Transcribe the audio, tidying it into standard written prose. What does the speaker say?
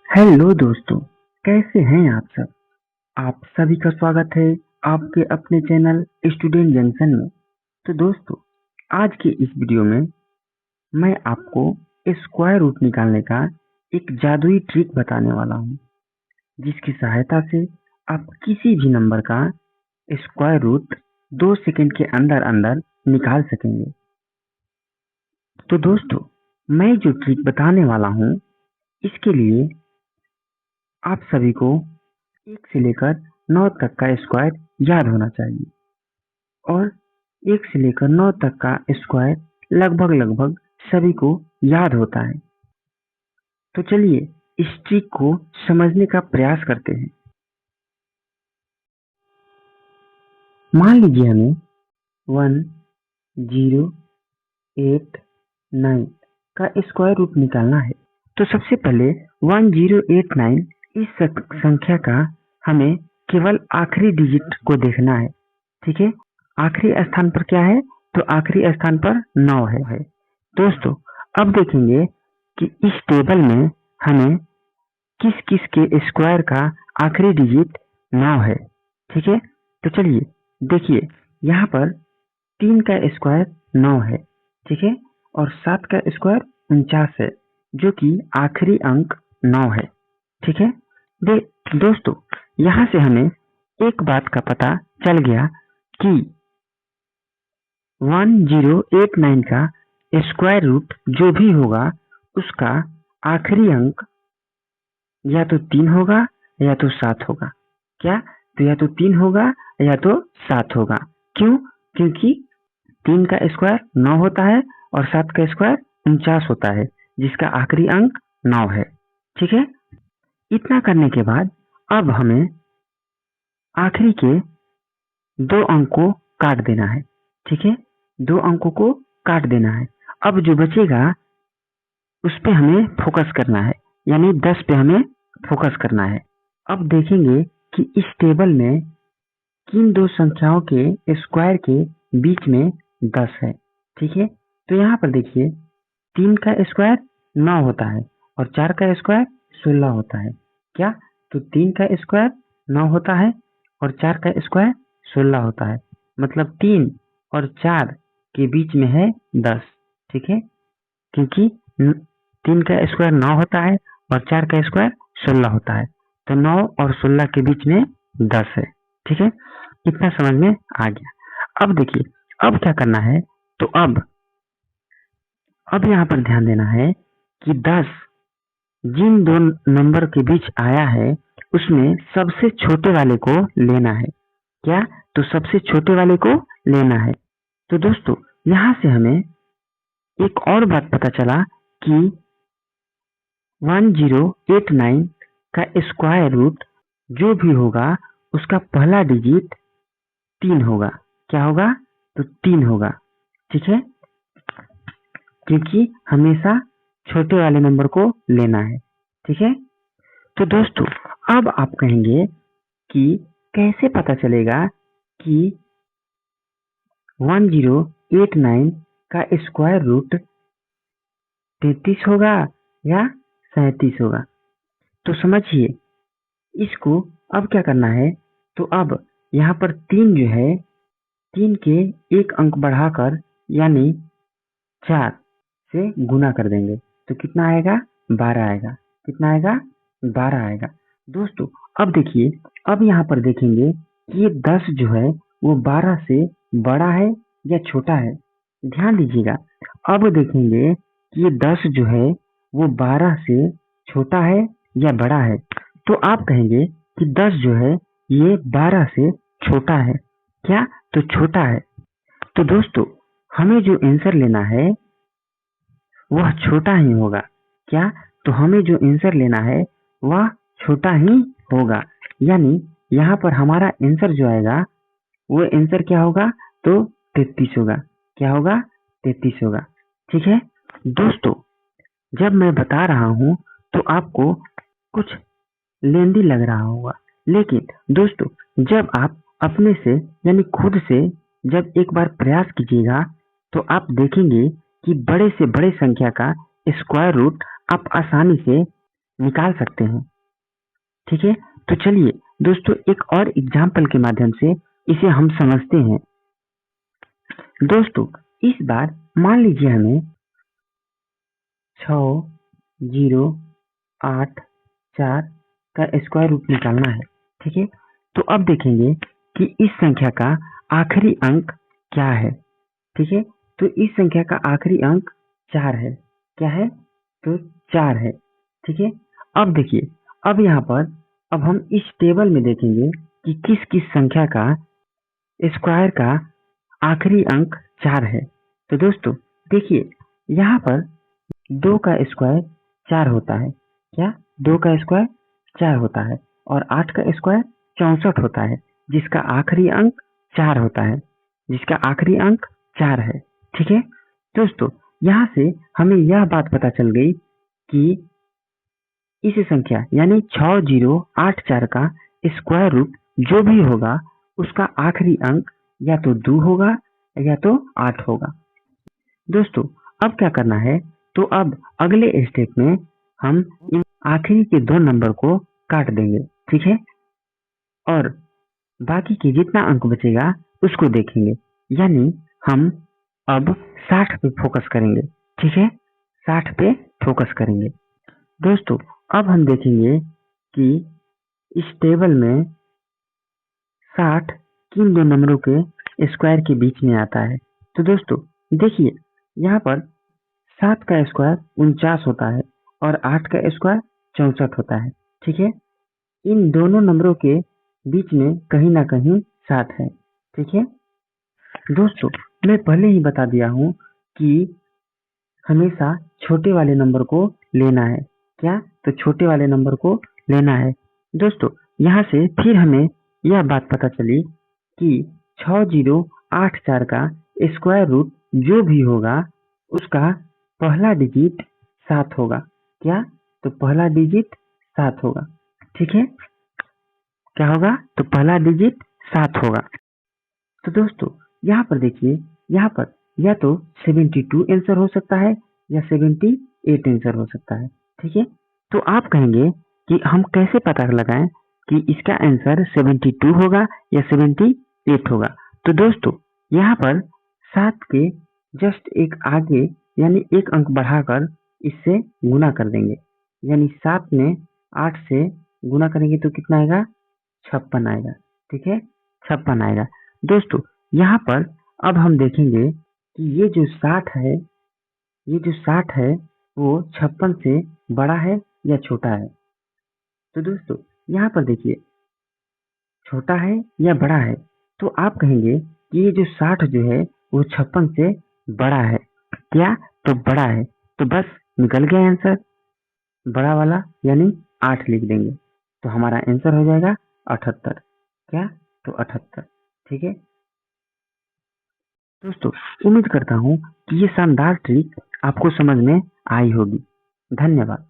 Hello दोस्तों, कैसे हैं आप सब। आप सभी का स्वागत है आपके अपने चैनल स्टूडेंट जंक्शन में। तो दोस्तों, आज के इस वीडियो में मैं आपको स्क्वायर रूट निकालने का एक जादुई ट्रिक बताने वाला हूं, जिसकी सहायता से आप किसी भी नंबर का स्क्वायर रूट 2 सेकंड के अंदर अंदर निकाल सकेंगे। तो दोस्तों, मैं जो ट्रिक बताने वाला हूं, इसके लिए आप सभी को 1 से लेकर 9 तक का स्क्वायर याद होना चाहिए, और 1 से लेकर 9 तक का स्क्वायर लगभग सभी को याद होता है। तो चलिए इस ट्रिक को समझने का प्रयास करते हैं। मान लीजिए हमें 1089 का स्क्वायर रूट निकालना है। तो सबसे पहले 1089 इस संख्या का हमें केवल आखिरी डिजिट को देखना है। ठीक है, आखिरी स्थान पर क्या है? तो आखिरी स्थान पर 9 है। दोस्तों, अब देखेंगे कि इस टेबल में हमें किस किस के स्क्वायर का आखिरी डिजिट 9 है। ठीक है, तो चलिए देखिए, यहाँ पर 3 का स्क्वायर 9 है। ठीक है, और 7 का स्क्वायर 49 है, जो कि आखिरी अंक 9 है। ठीक है, दोस्तों, यहाँ से हमें एक बात का पता चल गया कि 1089 का स्क्वायर रूट जो भी होगा, उसका आखिरी अंक या तो 3 होगा या तो 7 होगा। क्या? तो या तो 3 होगा या तो 7 होगा। क्यों? क्योंकि 3 का स्क्वायर 9 होता है और 7 का स्क्वायर 49 होता है, जिसका आखिरी अंक 9 है। ठीक है, इतना करने के बाद अब हमें आखिरी के 2 अंक को काट देना है। ठीक है, 2 अंकों को काट देना है। अब जो बचेगा उस पे हमें फोकस करना है, यानी 10 पे हमें फोकस करना है। अब देखेंगे कि इस टेबल में किन 2 संख्याओं के स्क्वायर के बीच में 10 है। ठीक है, तो यहाँ पर देखिए, 3 का स्क्वायर 9 होता है और 4 का स्क्वायर 16 होता है। क्या? तो 3 का स्क्वायर 9 होता है और 4 का स्क्वायर 16 होता है, मतलब 3 और 4 के बीच में है 10। ठीक है, क्योंकि 3 का स्क्वायर 9 होता है और 4 का स्क्वायर 16 होता है, तो 9 और 16 के बीच में 10 है। ठीक है, इतना समझ में आ गया। अब देखिए, अब क्या करना है? तो अब यहाँ पर ध्यान देना है कि 10 जिन 2 नंबर के बीच आया है, उसमें सबसे छोटे वाले को लेना है। क्या? तो सबसे छोटे वाले को लेना है। तो दोस्तों, यहाँ से हमें एक और बात पता चला कि 1089 का स्क्वायर रूट जो भी होगा, उसका पहला डिजिट 3 होगा। क्या होगा? तो 3 होगा। ठीक है, क्योंकि हमेशा छोटे वाले नंबर को लेना है। ठीक है, तो दोस्तों, अब आप कहेंगे कि कैसे पता चलेगा कि 1089 का स्क्वायर रूट 33 होगा या 37 होगा। तो समझिए, इसको अब क्या करना है? तो अब यहाँ पर 3 जो है, 3 के एक अंक बढ़ाकर यानी 4 से गुना कर देंगे, तो कितना आएगा? 12 आएगा। कितना आएगा? 12 आएगा। दोस्तों, अब देखिए, अब यहाँ पर देखेंगे कि ये 10 जो है वो 12 से बड़ा है या छोटा है। ध्यान दीजिएगा, अब देखेंगे कि ये 10 जो है वो 12 से छोटा है या बड़ा है। तो आप कहेंगे कि 10 जो है ये 12 से छोटा है। क्या? तो छोटा है। तो दोस्तों, हमें जो आंसर लेना है वह छोटा ही होगा। क्या? तो हमें जो आंसर लेना है वह छोटा ही होगा, यानी यहाँ पर हमारा आंसर जो आएगा वो आंसर क्या होगा? तो 33 होगा। क्या होगा? 33 होगा। ठीक है दोस्तों, जब मैं बता रहा हूँ तो आपको कुछ लेंदी लग रहा होगा, लेकिन दोस्तों, जब आप अपने से यानी खुद से जब एक बार प्रयास कीजिएगा, तो आप देखेंगे कि बड़े से बड़े संख्या का स्क्वायर रूट आप आसानी से निकाल सकते हैं। ठीक है, तो चलिए दोस्तों एक और एग्जाम्पल के माध्यम से इसे हम समझते हैं। दोस्तों इस बार मान लीजिए हमें 6084 का स्क्वायर रूट निकालना है। ठीक है, तो अब देखेंगे कि इस संख्या का आखिरी अंक क्या है। ठीक है, तो इस संख्या का आखिरी अंक 4 है। क्या है? तो 4 है। ठीक है, अब देखिए, अब यहाँ पर अब हम इस टेबल में देखेंगे कि किस किस संख्या का स्क्वायर का आखिरी अंक 4 है। तो दोस्तों देखिए, यहाँ पर 2 का स्क्वायर 4 होता है। क्या? 2 का स्क्वायर 4 होता है और 8 का स्क्वायर 64 होता है, जिसका आखिरी अंक 4 होता है, जिसका आखिरी अंक 4 है। ठीक है दोस्तों, यहाँ से हमें यह बात पता चल गई कि इस संख्या यानी 6084 का स्क्वायर रूट जो भी होगा उसका आखिरी अंक या तो 2 होगा या तो 8 होगा। दोस्तों अब क्या करना है, तो अब अगले स्टेप में हम इन आखिरी के 2 नंबर को काट देंगे। ठीक है, और बाकी के जितना अंक बचेगा उसको देखेंगे, यानी हम अब 60 पे फोकस करेंगे। ठीक है, 60 पे फोकस करेंगे। दोस्तों अब हम देखेंगे कि इस टेबल में 60 किन 2 नंबरों के स्क्वायर के बीच में आता है। तो दोस्तों देखिए, यहाँ पर 7 का स्क्वायर 49 होता है और 8 का स्क्वायर 64 होता है। ठीक है, इन दोनों नंबरों के बीच में कहीं ना कहीं 7 है। ठीक है दोस्तों, मैं पहले ही बता दिया हूँ कि हमेशा छोटे वाले नंबर को लेना है। क्या? तो छोटे वाले नंबर को लेना है। दोस्तों यहाँ से फिर हमें यह बात पता चली कि 6084 का स्क्वायर रूट जो भी होगा उसका पहला डिजिट 7 होगा। क्या? तो पहला डिजिट 7 होगा। ठीक है, क्या होगा? तो पहला डिजिट 7 होगा। तो दोस्तों यहाँ पर देखिए, यहाँ पर या तो 72 आंसर हो सकता है या 78 आंसर हो सकता है। ठीक है, तो आप कहेंगे कि हम कैसे पता लगाएं कि इसका आंसर 72 होगा या 78 होगा। तो दोस्तों यहाँ पर 7 के जस्ट एक आगे यानी एक अंक बढ़ाकर इससे गुना कर देंगे, यानी 7 में 8 से गुना करेंगे तो कितना आएगा? 56 आएगा। ठीक है, 56 आएगा। दोस्तों यहाँ पर अब हम देखेंगे कि ये जो 60 है वो 56 से बड़ा है या छोटा है। तो दोस्तों यहाँ पर देखिए, छोटा है या बड़ा है, तो आप कहेंगे कि ये जो 60 जो है वो 56 से बड़ा है। क्या? तो बड़ा है। तो बस निकल गया आंसर, बड़ा वाला यानी 8 लिख देंगे तो हमारा आंसर हो जाएगा 78। क्या? तो 78। ठीक है दोस्तों, उम्मीद करता हूँ कि ये शानदार ट्रिक आपको समझ में आई होगी। धन्यवाद।